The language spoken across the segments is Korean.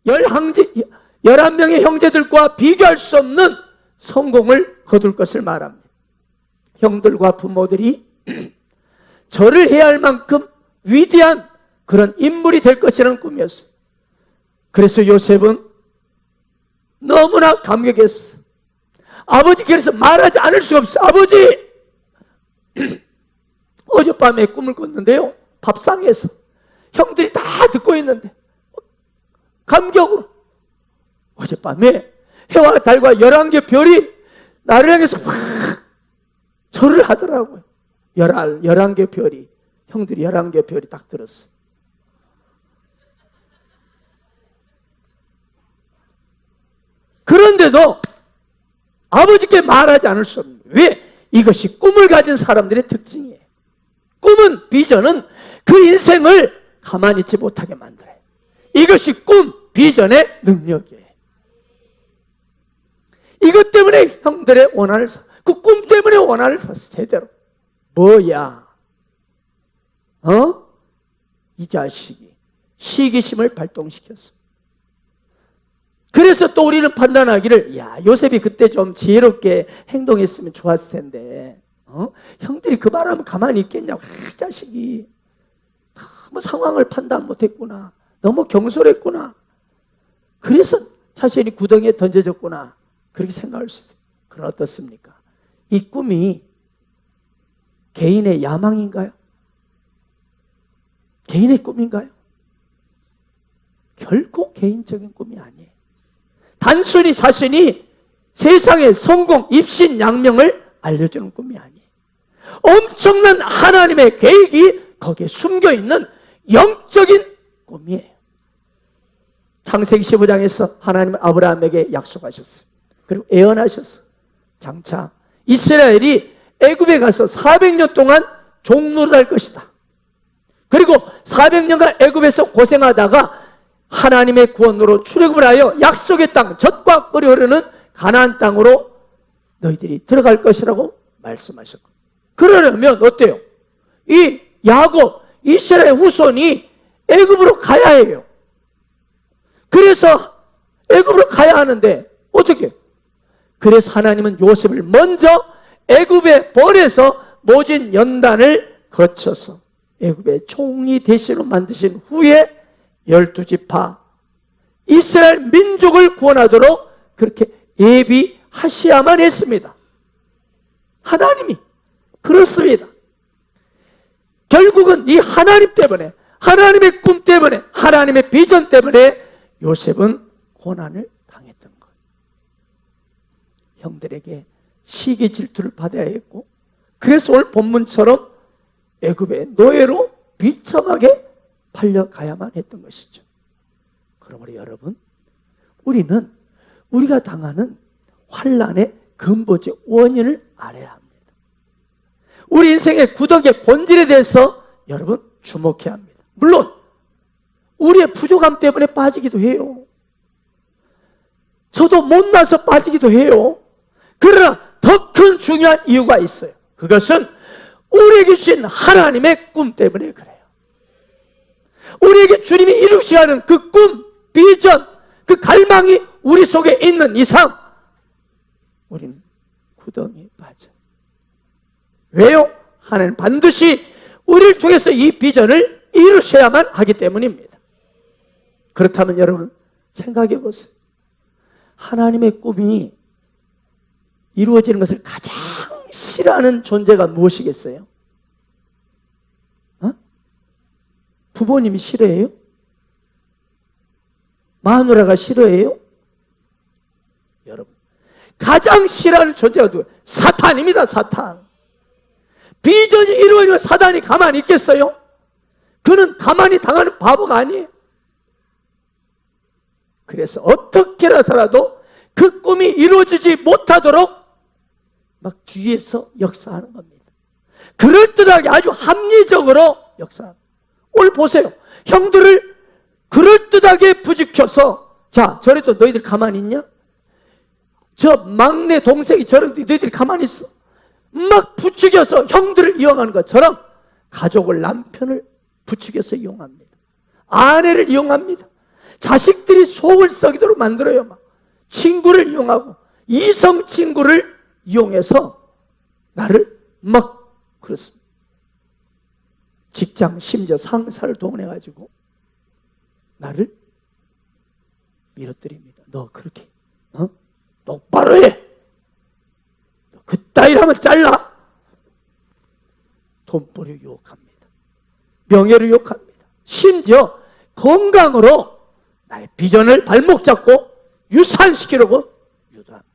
11명의 형제들과 비교할 수 없는 성공을 거둘 것을 말합니다. 형들과 부모들이 절을 해야 할 만큼 위대한 그런 인물이 될 것이라는 꿈이었어요. 그래서 요셉은 너무나 감격했어. 아버지께서 말하지 않을 수가 없어. 아버지! 어젯밤에 꿈을 꿨는데요, 밥상에서 형들이 다 듣고 있는데 감격으로 어젯밤에 해와 달과 11개 별이 나를 향해서 막 절을 하더라고요. 11개 별이, 형들이 11개 별이 딱 들었어. 그런데도 아버지께 말하지 않을 수 없는, 왜? 이것이 꿈을 가진 사람들의 특징이에요. 꿈은, 비전은 그 인생을 가만히 있지 못하게 만들어요. 이것이 꿈, 비전의 능력이에요. 이것 때문에 형들의 원한을 그 꿈 때문에 원한을 샀어. 제대로. 뭐야? 이 자식이 시기심을 발동시켰어. 그래서 또 우리는 판단하기를, 야, 요셉이 그때 좀 지혜롭게 행동했으면 좋았을 텐데, 형들이 그 말하면 가만히 있겠냐고. 이 자식이 너무 상황을 판단 못했구나. 너무 경솔했구나. 그래서 자신이 구덩이에 던져졌구나. 그렇게 생각할 수 있어요. 그럼 어떻습니까? 이 꿈이 개인의 야망인가요? 개인의 꿈인가요? 결코 개인적인 꿈이 아니에요. 단순히 자신이 세상의 성공, 입신, 양명을 알려주는 꿈이 아니에요. 엄청난 하나님의 계획이 거기에 숨겨있는 영적인 꿈이에요. 창세기 15장에서 하나님은 아브라함에게 약속하셨어요. 그리고 예언하셨어요. 장차 이스라엘이 애굽에 가서 400년 동안 종노릇할 것이다. 그리고 400년간 애굽에서 고생하다가 하나님의 구원으로 출애굽을 하여 약속의 땅, 젖과 꿀이 흐르는 가나안 땅으로 너희들이 들어갈 것이라고 말씀하셨고, 그러려면 어때요? 이 야곱, 이스라엘 후손이 애굽으로 가야 해요. 그래서 애굽으로 가야 하는데 어떻게? 그래서 하나님은 요셉을 먼저 애굽에 보내서 모진 연단을 거쳐서 애굽의 총리 대신으로 만드신 후에 12지파 이스라엘 민족을 구원하도록 그렇게 예비하셔야만 했습니다. 하나님이 그렇습니다. 결국은 이 하나님 때문에, 하나님의 꿈 때문에, 하나님의 비전 때문에 요셉은 고난을 당했던 거예요. 형들에게 시기 질투를 받아야 했고, 그래서 오늘 본문처럼 애굽의 노예로 비참하게 팔려가야만 했던 것이죠. 그러므로 여러분, 우리는 우리가 당하는 환난의 근본적 원인을 알아야 합니다. 우리 인생의 구덕의 본질에 대해서 여러분 주목해야 합니다. 물론 우리의 부족함 때문에 빠지기도 해요. 저도 못나서 빠지기도 해요. 그러나 더 큰 중요한 이유가 있어요. 그것은 우리에게 주신 하나님의 꿈 때문에 그래요. 우리에게 주님이 이루셔야 하는 그 꿈, 비전, 그 갈망이 우리 속에 있는 이상 우리는 구덩이에 빠져. 왜요? 하나님 반드시 우리를 통해서 이 비전을 이루셔야만 하기 때문입니다. 그렇다면 여러분 생각해 보세요. 하나님의 꿈이 이루어지는 것을 가장 싫어하는 존재가 무엇이겠어요? 부모님이 싫어해요? 마누라가 싫어해요? 여러분, 가장 싫어하는 존재가 누구예요? 사탄입니다. 사탄. 비전이 이루어지면 사탄이 가만히 있겠어요? 그는 가만히 당하는 바보가 아니에요. 그래서 어떻게라서라도 그 꿈이 이루어지지 못하도록 막 뒤에서 역사하는 겁니다. 그럴듯하게 아주 합리적으로 역사합니다. 오늘 보세요. 형들을 그럴듯하게 부지켜서, 자, 저래도 너희들 가만히 있냐? 저 막내 동생이 저런데 너희들이 가만히 있어? 막 부추겨서 형들을 이용하는 것처럼 가족을, 남편을 부추겨서 이용합니다. 아내를 이용합니다. 자식들이 속을 썩이도록 만들어요. 막 친구를 이용하고 이성 친구를 이용해서 나를 막 그렇습니다. 직장 심지어 상사를 동원해가지고 나를 밀어뜨립니다. 너 그렇게 똑바로 해. 너 그따위라면 잘라. 돈벌이 유혹합니다. 명예를 유혹합니다. 심지어 건강으로 나의 비전을 발목 잡고 유산시키려고 유도합니다.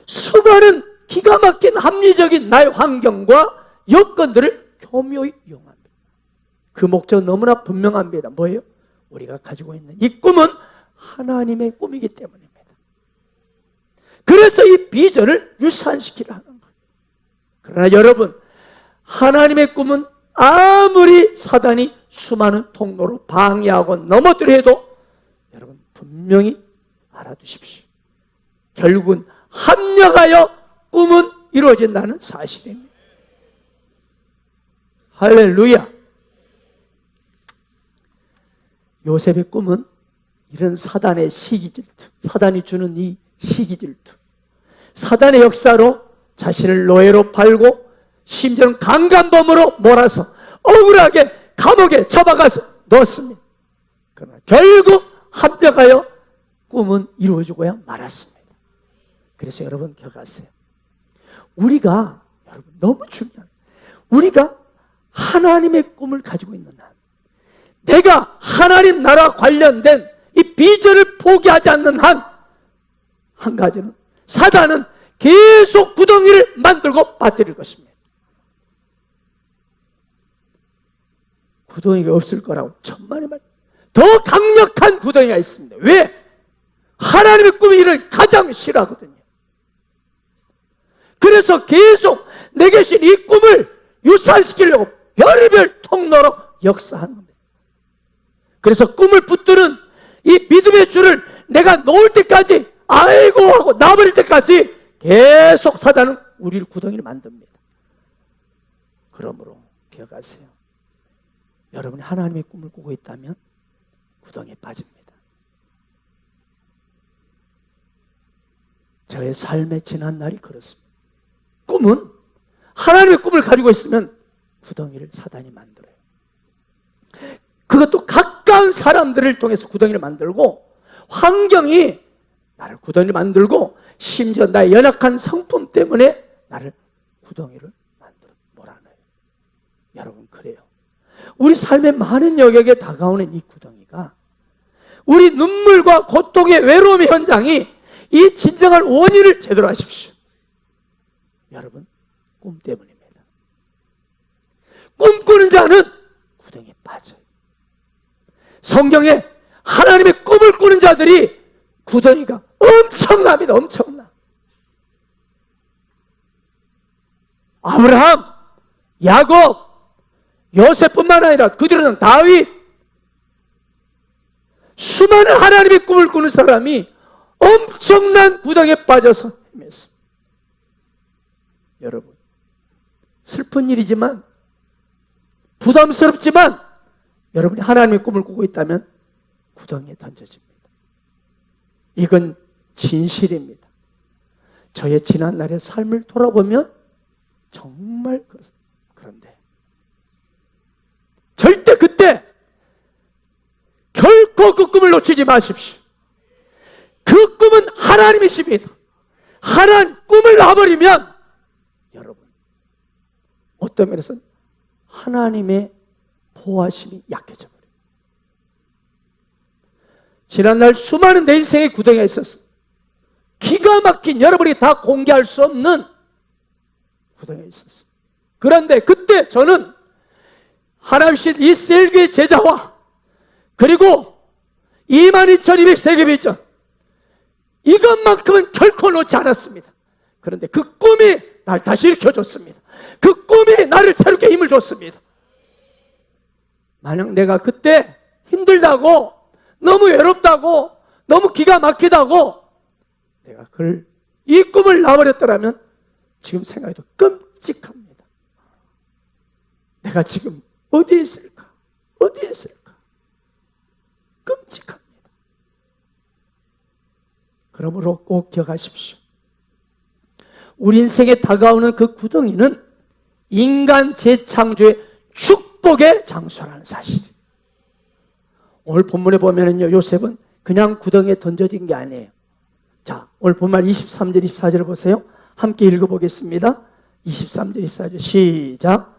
수많은 기가 막힌 합리적인 나의 환경과 여건들을 교묘히 이용합니다. 그 목적은 너무나 분명합니다. 뭐예요? 우리가 가지고 있는 이 꿈은 하나님의 꿈이기 때문입니다. 그래서 이 비전을 유산시키려 하는 거예요. 그러나 여러분, 하나님의 꿈은 아무리 사단이 수많은 통로로 방해하고 넘어뜨려 해도 여러분 분명히 알아두십시오. 결국은 합력하여 꿈은 이루어진다는 사실입니다. 할렐루야. 요셉의 꿈은 이런 사단의 시기질투, 사단이 주는 이 시기질투, 사단의 역사로 자신을 노예로 팔고 심지어는 강간범으로 몰아서 억울하게 감옥에 처박아서 넣었습니다. 그러나 결국 합력하여 꿈은 이루어지고야 말았습니다. 그래서 여러분 기억하세요. 우리가 여러분 너무 중요한, 우리가 하나님의 꿈을 가지고 있는 한, 내가 하나님 나라 관련된 이 비전을 포기하지 않는 한, 한 가지는 사단은 계속 구덩이를 만들고 빠뜨릴 것입니다. 구덩이가 없을 거라고 천만의 말. 더 강력한 구덩이가 있습니다. 왜? 하나님의 꿈이 이를 가장 싫어하거든요. 그래서 계속 내게 신 이 꿈을 유산시키려고 별의별 통로로 역사하는 겁니다. 그래서 꿈을 붙드는 이 믿음의 줄을 내가 놓을 때까지, 아이고 하고 놔버릴 때까지 계속 사단은 우리를 구덩이를 만듭니다. 그러므로 기억하세요. 여러분이 하나님의 꿈을 꾸고 있다면 구덩이에 빠집니다. 저의 삶의 지난 날이 그렇습니다. 꿈은, 하나님의 꿈을 가지고 있으면 구덩이를 사단이 만들어요. 그것도 가까운 사람들을 통해서 구덩이를 만들고, 환경이 나를 구덩이를 만들고, 심지어 나의 연약한 성품 때문에 나를 구덩이를 만들어 몰아넣어요. 여러분 그래요. 우리 삶의 많은 영역에 다가오는 이 구덩이가, 우리 눈물과 고통의 외로움의 현장이 이 진정한 원인을 제대로 아십시오. 여러분, 꿈 때문입니다. 꿈꾸는 자는 구덩이에 빠져요. 성경에 하나님의 꿈을 꾸는 자들이 구덩이가 엄청납니다. 엄청나. 아브라함, 야곱, 요셉뿐만 아니라 그들은 다윗, 수많은 하나님의 꿈을 꾸는 사람이 엄청난 구덩이에 빠져서 헤맸습니다. 여러분, 슬픈 일이지만, 부담스럽지만, 여러분이 하나님의 꿈을 꾸고 있다면 구덩이에 던져집니다. 이건 진실입니다. 저의 지난날의 삶을 돌아보면 정말 그런데 절대 그때 결코 그 꿈을 놓치지 마십시오. 그 꿈은 하나님이십니다. 하나님 꿈을 놔버리면 여러분 어떤 면에서는 하나님의 보호하심이 약해져 버려요. 지난날 수많은 내 인생의 구덩이가 있었어요. 기가 막힌, 여러분이 다 공개할 수 없는 구덩이가 있었어요. 그런데 그때 저는 하나님신 이 셀교의 제자와 그리고 22,200 세계비전, 이것만큼은 결코 놓지 않았습니다. 그런데 그 꿈이 날 다시 일으켜줬습니다. 그 꿈이 나를 새롭게 힘을 줬습니다. 만약 내가 그때 힘들다고, 너무 외롭다고, 너무 기가 막히다고 내가 이 꿈을 놔버렸더라면 지금 생각해도 끔찍합니다. 내가 지금 어디에 있을까? 어디에 있을까? 끔찍합니다. 그러므로 꼭 기억하십시오. 우리 인생에 다가오는 그 구덩이는 인간 재창조의 축복의 장소라는 사실이에요. 오늘 본문에 보면은요, 요셉은 그냥 구덩이에 던져진 게 아니에요. 자, 오늘 본문 23절, 24절을 보세요. 함께 읽어보겠습니다. 23절, 24절 시작.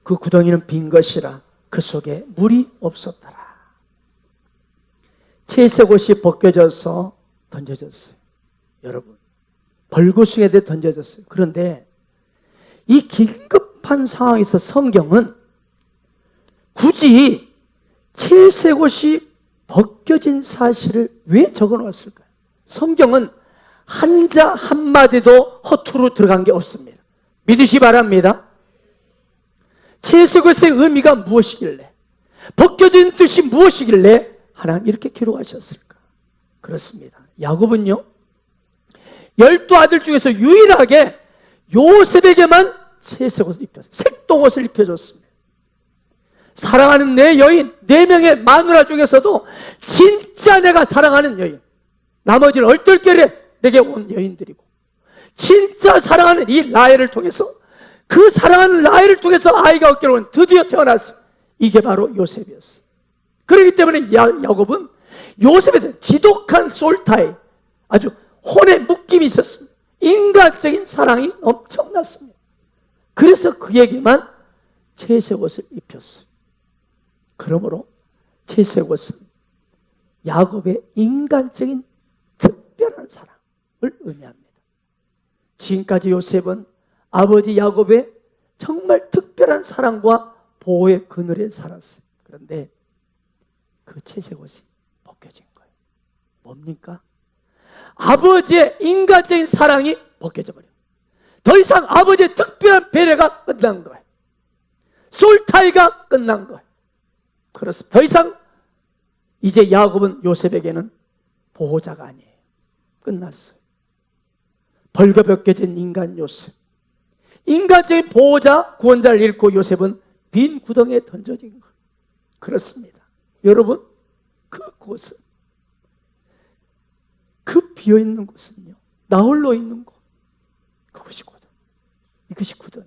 그 구덩이는 빈 것이라 그 속에 물이 없었더라. 채색 옷이 벗겨져서 던져졌어요. 여러분, 벌거숭이에 던져졌어요. 그런데 이 긴급한 상황에서 성경은 굳이 채색 옷이 벗겨진 사실을 왜 적어놓았을까요? 성경은 한자 한마디도 허투루 들어간 게 없습니다. 믿으시 바랍니다. 채색 옷의 의미가 무엇이길래, 벗겨진 뜻이 무엇이길래 하나님 이렇게 기록하셨을까? 그렇습니다. 야곱은요, 12아들 중에서 유일하게 요셉에게만 채색 옷을 입혔어요. 색동옷을 입혀줬습니다. 사랑하는 내 여인 4명의 마누라 중에서도 진짜 내가 사랑하는 여인, 나머지는 얼떨결에 내게 온 여인들이고, 진짜 사랑하는 이 라헬을 통해서, 그 사랑하는 라헬을 통해서 아이가 얻기로 드디어 태어났어요. 이게 바로 요셉이었어요. 그렇기 때문에 야곱은 요셉에 대한 지독한 솔타에 아주 혼의 묶임이 있었습니다. 인간적인 사랑이 엄청났습니다. 그래서 그에게만 채색 옷을 입혔어요. 그러므로 채색 옷은 야곱의 인간적인 특별한 사랑을 의미합니다. 지금까지 요셉은 아버지 야곱의 정말 특별한 사랑과 보호의 그늘에 살았어요. 그런데 그 채색 옷이 벗겨진 거예요. 뭡니까? 아버지의 인간적인 사랑이 벗겨져 버려요. 더 이상 아버지의 특별한 배려가 끝난 거예요. 솔타이가 끝난 거예요. 그렇습니다. 더 이상 이제 야곱은 요셉에게는 보호자가 아니에요. 끝났어요. 벌거벗겨진 인간 요셉, 인간적인 보호자, 구원자를 잃고 요셉은 빈 구덩이에 던져진 거예요. 그렇습니다. 여러분, 그곳은, 그 비어있는 곳은요, 나 홀로 있는 곳, 그것이 구덩이. 이것이 구덩이.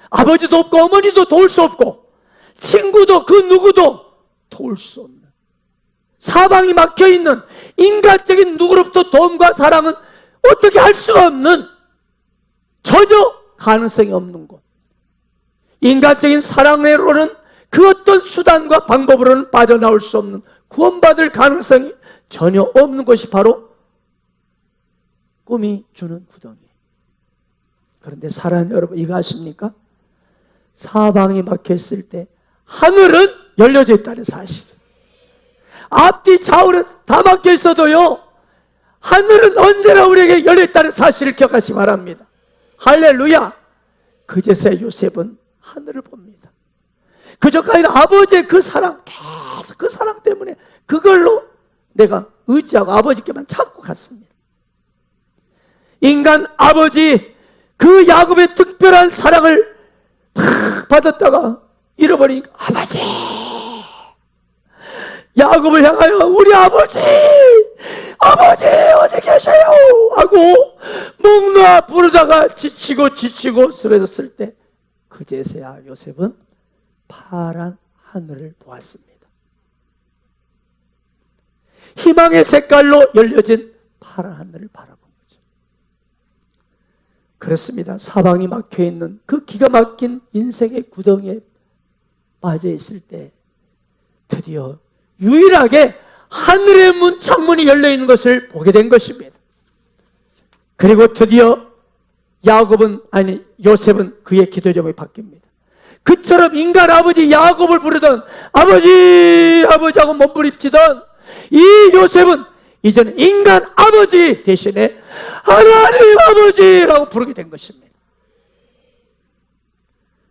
아버지도 없고 어머니도 도울 수 없고 친구도 그 누구도 도울 수 없는, 사방이 막혀있는, 인간적인 누구로부터 도움과 사랑은 어떻게 할 수가 없는, 전혀 가능성이 없는 곳, 인간적인 사랑으로는 그 어떤 수단과 방법으로는 빠져나올 수 없는, 구원받을 가능성이 전혀 없는 것이 바로 꿈이 주는 구덩이. 그런데 사랑하는 여러분, 이거 아십니까? 사방이 막혔을 때 하늘은 열려져 있다는 사실. 앞뒤 좌우는 다 막혀 있어도요, 하늘은 언제나 우리에게 열려 있다는 사실을 기억하시기 바랍니다. 할렐루야. 그제서야 요셉은 하늘을 봅니다. 그저까지는 아버지의 그 사랑, 계속 그 사랑 때문에 그걸로 내가 의지하고 아버지께만 찾고 갔습니다. 인간 아버지, 그 야곱의 특별한 사랑을 탁 받았다가 잃어버리니까, 아버지, 야곱을 향하여 우리 아버지, 아버지 어디 계세요? 하고 목 놓아 부르다가 지치고 쓰러졌을 때, 그제서야 요셉은 파란 하늘을 보았습니다. 희망의 색깔로 열려진 파란 하늘을 바라본 거죠. 그렇습니다. 사방이 막혀있는 그 기가 막힌 인생의 구덩이에 빠져있을 때 드디어 유일하게 하늘의 문 창문이 열려있는 것을 보게 된 것입니다. 그리고 드디어 요셉은 그의 기도 제목이 바뀝니다. 그처럼 인간 아버지 야곱을 부르던 아버지 하고 몸부림치던 이 요셉은 이제는 인간 아버지 대신에 하나님 아버지라고 부르게 된 것입니다.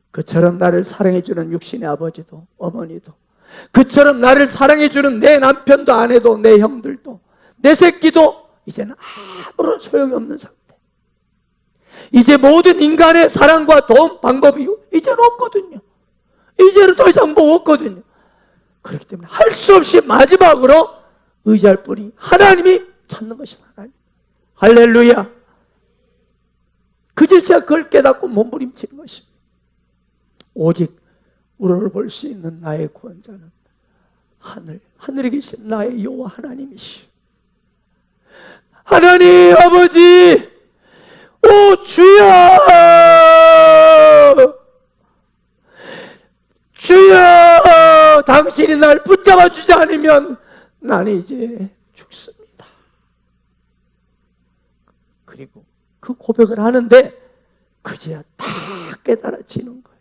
그처럼 나를 사랑해주는 육신의 아버지도 어머니도, 그처럼 나를 사랑해주는 내 남편도 아내도 내 형들도 내 새끼도 이제는 아무런 소용이 없는 상태. 이제 모든 인간의 사랑과 도움 방법이 이제는 없거든요. 이제는 더 이상 뭐 없거든요. 그렇기 때문에 할 수 없이 마지막으로 의지할 분이 하나님이 찾는 것입니다. 하나님. 할렐루야. 그제서야 그걸 깨닫고 몸부림치는 것입니다. 오직 우러러 볼 수 있는 나의 구원자는 하늘에 계신 나의 여호와 하나님이시오. 하나님 아버지, 오 주여, 주여, 당신이 날 붙잡아 주지 않으면 나는 이제 죽습니다. 그리고 그 고백을 하는데 그제야 다 깨달아지는 거예요.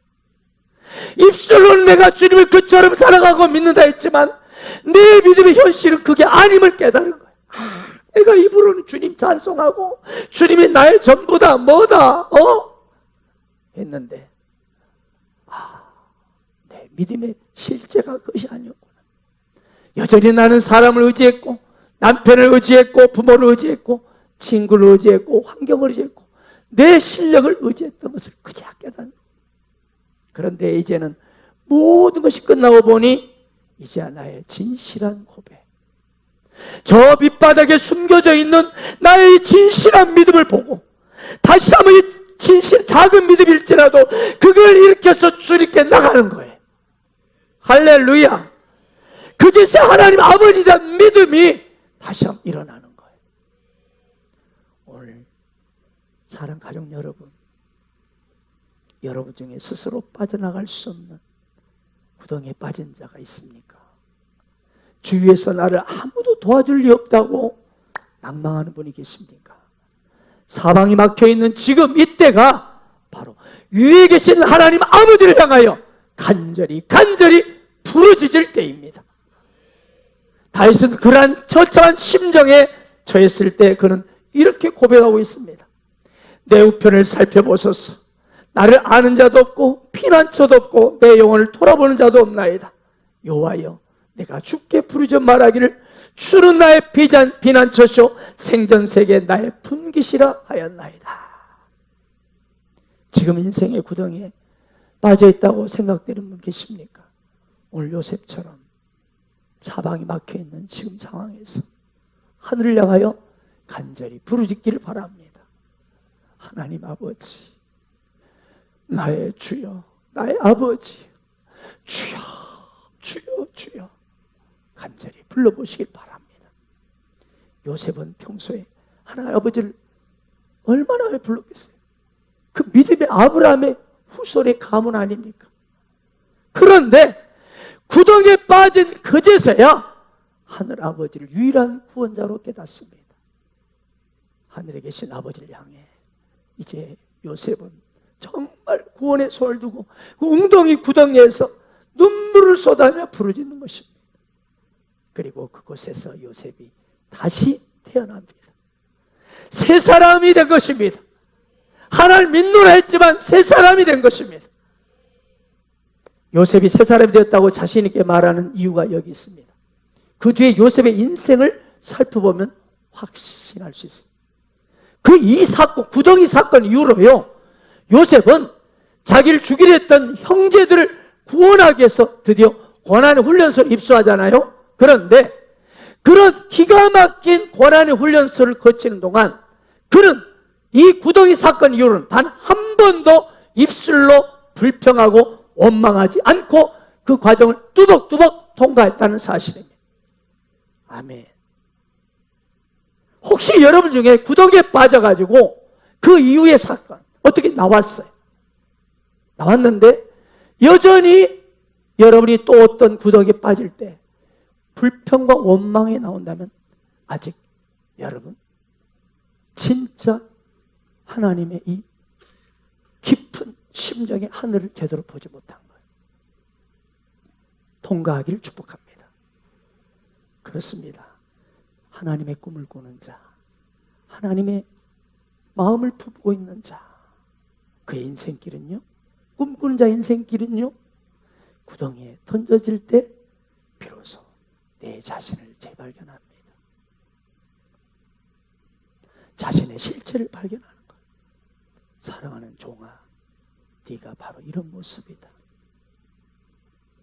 입술로는 내가 주님을 그처럼 사랑하고 믿는다 했지만 내 믿음의 현실은 그게 아님을 깨달은 거예요. 내가 입으로는 주님 찬송하고 주님이 나의 전부다 뭐다 했는데 내 믿음의 실제가 그것이 아니었구나. 여전히 나는 사람을 의지했고 남편을 의지했고 부모를 의지했고 친구를 의지했고 환경을 의지했고 내 실력을 의지했던 것을 그제야 깨닫는. 그런데 이제는 모든 것이 끝나고 보니 이제야 나의 진실한 고백, 저 밑바닥에 숨겨져 있는 나의 진실한 믿음을 보고 다시 한번 이 작은 믿음일지라도 그걸 일으켜서 주님께 나가는 거예요. 할렐루야. 그제서 하나님 아버지에 대한 믿음이 다시 한번 일어나는 거예요. 오늘 사랑 가족 여러분, 여러분 중에 스스로 빠져나갈 수 없는 구덩이에 빠진 자가 있습니까? 주위에서 나를 아무도 도와줄 리 없다고 낭망하는 분이 계십니까? 사방이 막혀있는 지금 이때가 바로 위에 계신 하나님 아버지를 향하여 간절히 부르짖을 때입니다. 다윗은 그러한 처참한 심정에 처했을 때 그는 이렇게 고백하고 있습니다. 내 우편을 살펴보소서. 나를 아는 자도 없고 피난처도 없고 내 영혼을 돌아보는 자도 없나이다. 여호와여, 내가 주께 부르짖어 말하기를 주는 나의 피난처시오 생전세계 나의 분깃이라 하였나이다. 지금 인생의 구덩이에 빠져있다고 생각되는 분 계십니까? 오늘 요셉처럼 사방이 막혀있는 지금 상황에서 하늘을 향하여 간절히 부르짖기를 바랍니다. 하나님 아버지, 나의 주여, 나의 아버지, 주여, 주여, 주여 간절히 불러보시길 바랍니다. 요셉은 평소에 하나님 아버지를 얼마나 불렀겠어요? 그 믿음의 아브라함의 후손의 가문 아닙니까? 그런데 구덩이에 빠진 그제서야 하늘 아버지를 유일한 구원자로 깨닫습니다. 하늘에 계신 아버지를 향해 이제 요셉은 정말 구원의 손을 두고 그 웅덩이 구덩이에서 눈물을 쏟아내 부르짖는 것입니다. 그리고 그곳에서 요셉이 다시 태어납니다. 새 사람이 된 것입니다. 하나님 믿노라 했지만 새 사람이 된 것입니다. 요셉이 새 사람이 되었다고 자신 있게 말하는 이유가 여기 있습니다. 그 뒤에 요셉의 인생을 살펴보면 확신할 수 있습니다. 그 이 사건, 구덩이 사건 이후로요, 요셉은 자기를 죽이려 했던 형제들을 구원하기 위해서 드디어 고난의 훈련소를 입소하잖아요. 그런데 그런 기가 막힌 고난의 훈련소를 거치는 동안 그는 이 구덩이 사건 이후로는 단 한 번도 입술로 불평하고 원망하지 않고 그 과정을 뚜벅뚜벅 통과했다는 사실입니다. 아멘. 혹시 여러분 중에 구덩이에 빠져가지고 그 이후의 사건 어떻게 나왔어요? 나왔는데 여전히 여러분이 또 어떤 구덩이에 빠질 때 불평과 원망이 나온다면 아직 여러분 진짜 하나님의 이 깊은 심정의 하늘을 제대로 보지 못한 거예요. 통과하기를 축복합니다. 그렇습니다. 하나님의 꿈을 꾸는 자, 하나님의 마음을 품고 있는 자, 그의 인생길은요, 꿈꾸는 자의 인생길은요, 구덩이에 던져질 때 비로소 내 자신을 재발견합니다. 자신의 실체를 발견하는 것. 사랑하는 종아, 네가 바로 이런 모습이다.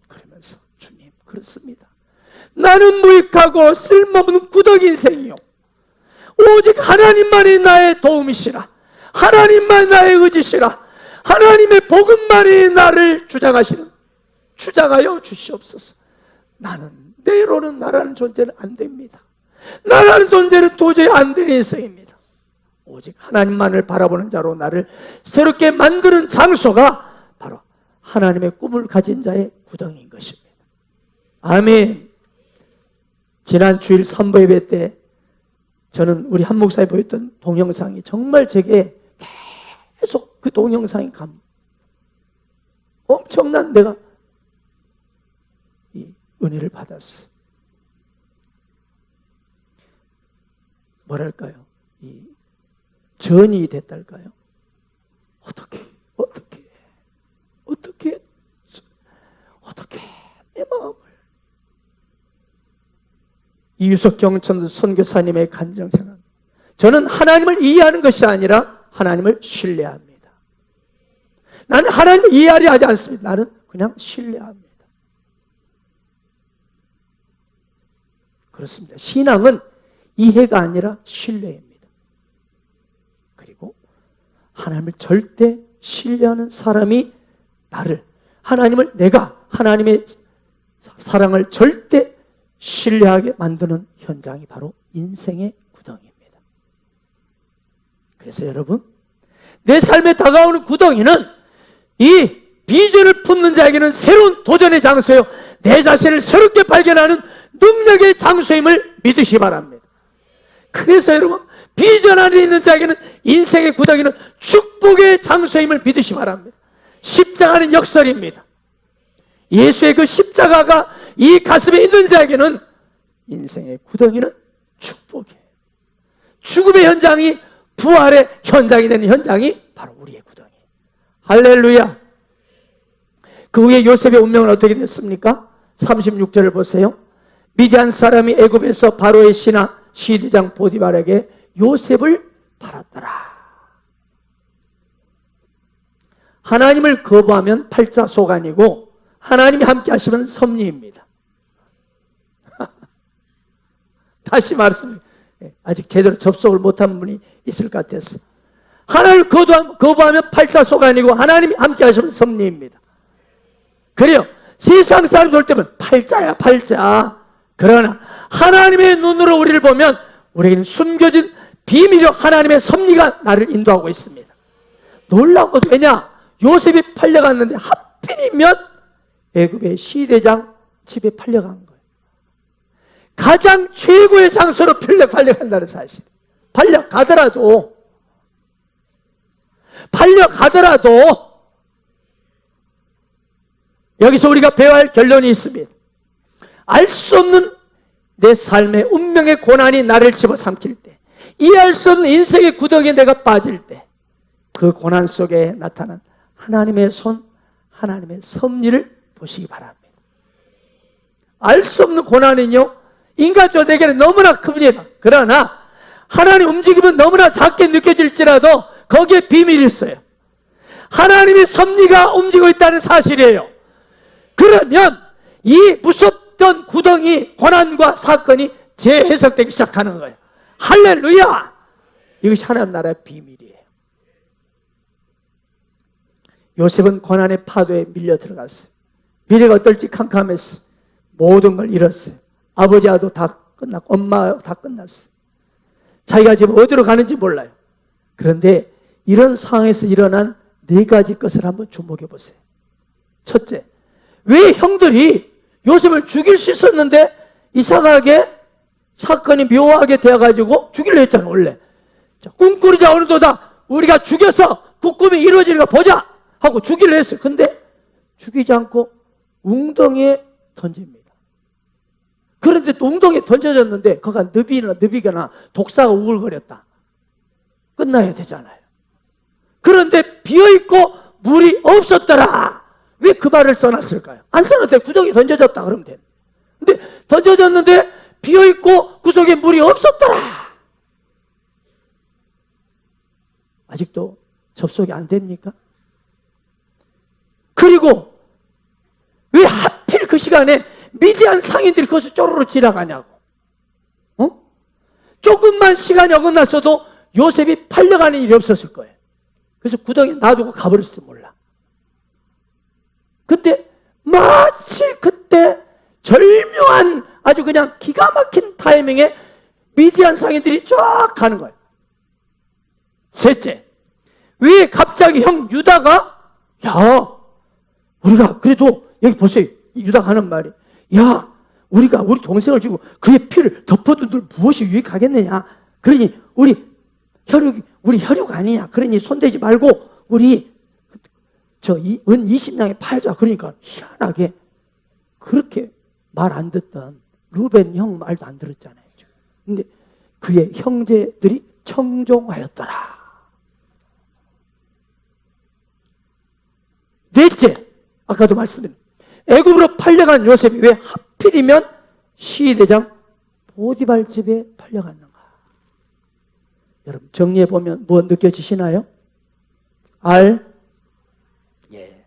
그러면서 주님, 그렇습니다. 나는 무익하고 쓸모없는 구덕 인생이요, 오직 하나님만이 나의 도움이시라. 하나님만 나의 의지시라. 하나님의 복음만이 나를 주장하여 주시옵소서. 나는, 내로는 나라는 존재는 안 됩니다. 나라는 존재는 도저히 안 되는 인생입니다. 오직 하나님만을 바라보는 자로 나를 새롭게 만드는 장소가 바로 하나님의 꿈을 가진 자의 구덩이인 것입니다. 아멘. 지난 주일 선보 예배 때 저는 우리 한 목사에 보였던 동영상이 정말 제게 계속 그 동영상이 엄청난 내가 이 은혜를 받았어. 뭐랄까요? 이 전이 됐달까요? 어떻게 내 마음을, 이유석경 선교사님의 간증생활, 저는 하나님을 이해하는 것이 아니라 하나님을 신뢰합니다. 나는 하나님을 이해하려 하지 않습니다. 나는 그냥 신뢰합니다. 그렇습니다. 신앙은 이해가 아니라 신뢰입니다. 그리고 하나님을 절대 신뢰하는 사람이 내가 하나님의 사랑을 절대 신뢰하게 만드는 현장이 바로 인생의 구덩이입니다. 그래서 여러분, 내 삶에 다가오는 구덩이는 이 비전을 품는 자에게는 새로운 도전의 장소예요. 내 자신을 새롭게 발견하는 능력의 장소임을 믿으시기 바랍니다. 그래서 여러분, 비전 안에 있는 자에게는 인생의 구덩이는 축복의 장소임을 믿으시기 바랍니다. 십자가는 역설입니다. 예수의 그 십자가가 이 가슴에 있는 자에게는 인생의 구덩이는 축복이에요. 죽음의 현장이 부활의 현장이 되는 현장이 바로 우리의 구덩이. 할렐루야. 그 후에 요셉의 운명은 어떻게 됐습니까? 36절을 보세요. 미디안 사람이 애굽에서 바로의 신하 시대장 보디발에게 요셉을 팔았더라. 하나님을 거부하면 팔자소간이고 하나님이 함께 하시면 섭리입니다. 다시 말씀드립니다. 아직 제대로 접속을 못한 분이 있을 것 같아서. 하나님을 거부하면 팔자소간이고 하나님이 함께 하시면 섭리입니다. 그래요. 세상 사람 볼 때면 팔자야, 팔자. 그러나 하나님의 눈으로 우리를 보면 우리에게는 숨겨진 비밀로 하나님의 섭리가 나를 인도하고 있습니다. 놀라운 것은 왜냐? 요셉이 팔려갔는데 하필이면 애굽의 시대장 집에 팔려간 거예요. 가장 최고의 장소로 팔려간다는 사실. 팔려가더라도 여기서 우리가 배워야 할 결론이 있습니다. 알 수 없는 내 삶의 운명의 고난이 나를 집어삼킬 때, 이해할 수 없는 인생의 구덩이에 내가 빠질 때, 그 고난 속에 나타난 하나님의 손, 하나님의 섭리를 보시기 바랍니다. 알 수 없는 고난은요, 인간적에게는 너무나 큽니다. 그러나 하나님 움직임은 너무나 작게 느껴질지라도 거기에 비밀이 있어요. 하나님의 섭리가 움직이고 있다는 사실이에요. 그러면 이 무섭던 구덩이, 고난과 사건이 재해석되기 시작하는 거예요. 할렐루야! 이것이 하나님 나라의 비밀이에요. 요셉은 고난의 파도에 밀려 들어갔어요. 미래가 어떨지 캄캄했어요. 모든 걸 잃었어요. 아버지와도 다 끝났고 엄마와 다 끝났어요. 자기가 지금 어디로 가는지 몰라요. 그런데 이런 상황에서 일어난 4가지 것을 한번 주목해 보세요. 첫째, 왜 형들이 요셉을 죽일 수 있었는데 이상하게 사건이 묘하게 되어가지고 죽이려 했잖아. 원래 자, 꿈꾸리자 어느도다 우리가 죽여서 그 꿈이 이루어지는 거 보자 하고 죽이려 했어요. 근데 죽이지 않고 웅덩이에 던집니다. 그런데 또 웅덩이에 던져졌는데 거기가 너비거나 독사가 우글거렸다. 끝나야 되잖아요. 그런데 비어있고 물이 없었더라. 왜 그 말을 써놨을까요? 안 써놨어요. 구덩이에 던져졌다 그러면 돼. 근데 던져졌는데 비어있고 그 속에 물이 없었더라. 아직도 접속이 안 됩니까? 그리고 왜 하필 시간에 미디안 상인들이 거기서 쪼르르 지나가냐고. 조금만 시간이 어긋났어도 요셉이 팔려가는 일이 없었을 거예요. 그래서 구덩이에 놔두고 가버렸을지 몰라. 그때 마치 그때 절묘한 아주 그냥 기가 막힌 타이밍에 미디안 상인들이 쫙 가는 거예요. 셋째, 왜 갑자기 형 유다가 야 우리가 그래도 여기 보세요. 유다가 하는 말이 야 우리가 우리 동생을 주고 그의 피를 덮어둔들 무엇이 유익하겠느냐. 그러니 우리 혈육 아니냐. 그러니 손대지 말고 우리 은 20냥에 팔자. 그러니까 희한하게 그렇게 말 안 듣던 루벤 형 말도 안 들었잖아요. 근데 그의 형제들이 청종하였더라. 넷째, 아까도 말씀드린 애굽으로 팔려간 요셉이 왜 하필이면 시대장 보디발 집에 팔려갔는가? 여러분 정리해보면 뭐 느껴지시나요? 예.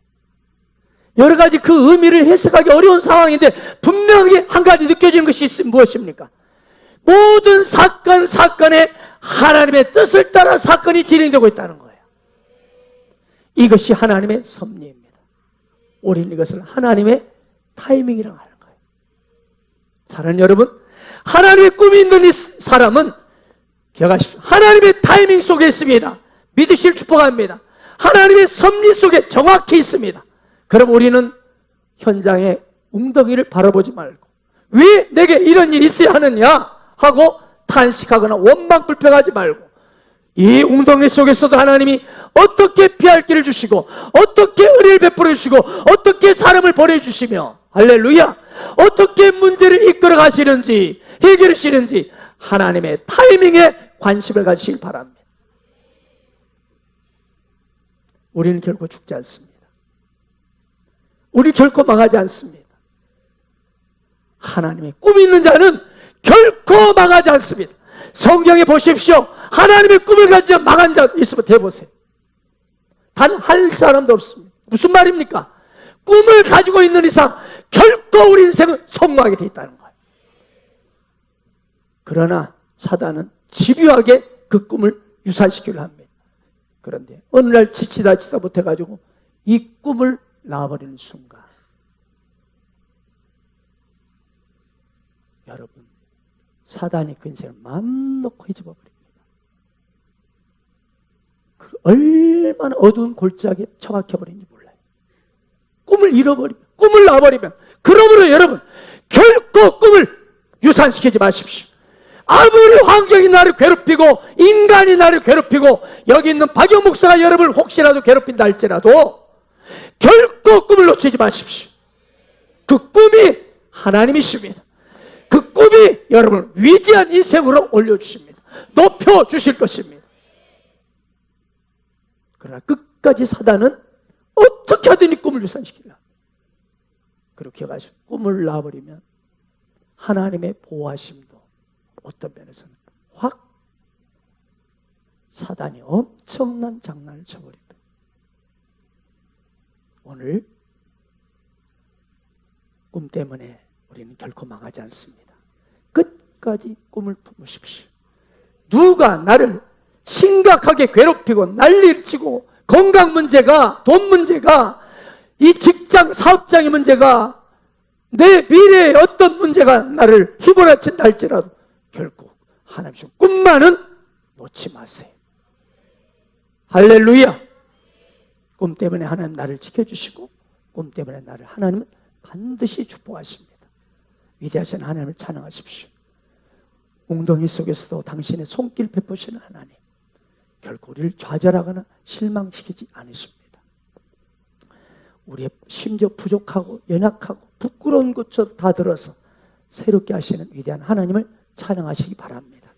여러 가지 그 의미를 해석하기 어려운 상황인데 분명히 한 가지 느껴지는 것이 무엇입니까? 모든 사건에 하나님의 뜻을 따라 사건이 진행되고 있다는 거예요. 이것이 하나님의 섭리입니다. 우리는 이것을 하나님의 타이밍이라고 하는 거예요. 사랑하는 여러분, 하나님의 꿈이 있는 이 사람은 기억하십시오. 하나님의 타이밍 속에 있습니다. 믿으실 축복합니다. 하나님의 섭리 속에 정확히 있습니다. 그럼 우리는 현장에 웅덩이를 바라보지 말고 왜 내게 이런 일이 있어야 하느냐 하고 탄식하거나 원망불평하지 말고 이 웅덩이 속에서도 하나님이 어떻게 피할 길을 주시고 어떻게 은혜를 베풀어 주시고 어떻게 사람을 보내주시며 할렐루야 어떻게 문제를 이끌어 가시는지 해결하시는지 하나님의 타이밍에 관심을 가지시길 바랍니다. 우리는 결코 죽지 않습니다. 우리 결코 망하지 않습니다. 하나님의 꿈이 있는 자는 결코 망하지 않습니다. 성경에 보십시오. 하나님의 꿈을 가지지 망한 자 있으면 대보세요. 단 한 사람도 없습니다. 무슨 말입니까? 꿈을 가지고 있는 이상 결코 우리 인생은 성공하게 돼 있다는 거예요. 그러나 사단은 집요하게 그 꿈을 유산시키려 합니다. 그런데 어느 날 지치다 못해가지고 이 꿈을 놔버리는 순간 여러분 사단이 그 인생을 마음 놓고 잊어버립니다. 그 얼마나 어두운 골짜기에 처박혀버린지 몰라요. 꿈을 잃어버리면 꿈을 놔버리면 그러므로 여러분 결코 꿈을 유산시키지 마십시오. 아무리 환경이 나를 괴롭히고 인간이 나를 괴롭히고 여기 있는 박영 목사가 여러분을 혹시라도 괴롭힌다 할지라도 결코 꿈을 놓치지 마십시오. 그 꿈이 하나님이십니다. 그 꿈이 여러분을 위대한 인생으로 올려주십니다. 높여주실 것입니다. 그러나 끝까지 사단은 어떻게 하든 이 꿈을 유산시키려. 그리고 기억하시오. 꿈을 놔버리면 하나님의 보호하심도 어떤 면에서는 확 사단이 엄청난 장난을 쳐버립니다. 오늘 꿈 때문에 우리는 결코 망하지 않습니다. 끝까지 꿈을 품으십시오. 누가 나를 심각하게 괴롭히고 난리를 치고 건강 문제가 돈 문제가 이 직장 사업장의 문제가 내 미래의 어떤 문제가 나를 휘몰아친다 할지라도 결국 하나님 주 꿈만은 놓지 마세요. 할렐루야. 꿈 때문에 하나님 나를 지켜주시고 꿈 때문에 나를 하나님은 반드시 축복하십니다. 위대하신 하나님을 찬양하십시오. 웅덩이 속에서도 당신의 손길 베푸시는 하나님 결코 우리를 좌절하거나 실망시키지 않으십니다. 우리의 심지어 부족하고 연약하고 부끄러운 것조차 다 들어서 새롭게 하시는 위대한 하나님을 찬양하시기 바랍니다.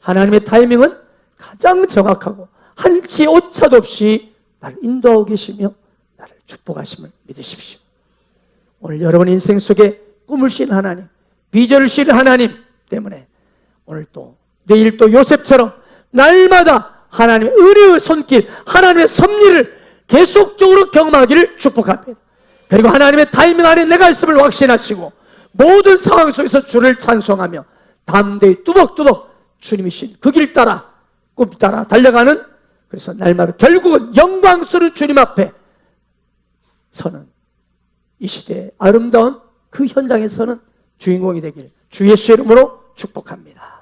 하나님의 타이밍은 가장 정확하고 한치 오차도 없이 나를 인도하고 계시며 나를 축복하심을 믿으십시오. 오늘 여러분 인생 속에 꿈을 신 하나님, 비전을 신 하나님 때문에 오늘 또 내일 또 요셉처럼 날마다 하나님의 은혜의 손길, 하나님의 섭리를 계속적으로 경험하기를 축복합니다. 그리고 하나님의 타이밍 안에 내가 있음을 확신하시고 모든 상황 속에서 주를 찬송하며 담대히 뚜벅뚜벅 주님이신 그 길 따라 꿈 따라 달려가는, 그래서 날마다 결국은 영광스러운 주님 앞에 서는 이 시대의 아름다운 그 현장에 서는 주인공이 되길 주 예수의 이름으로 축복합니다.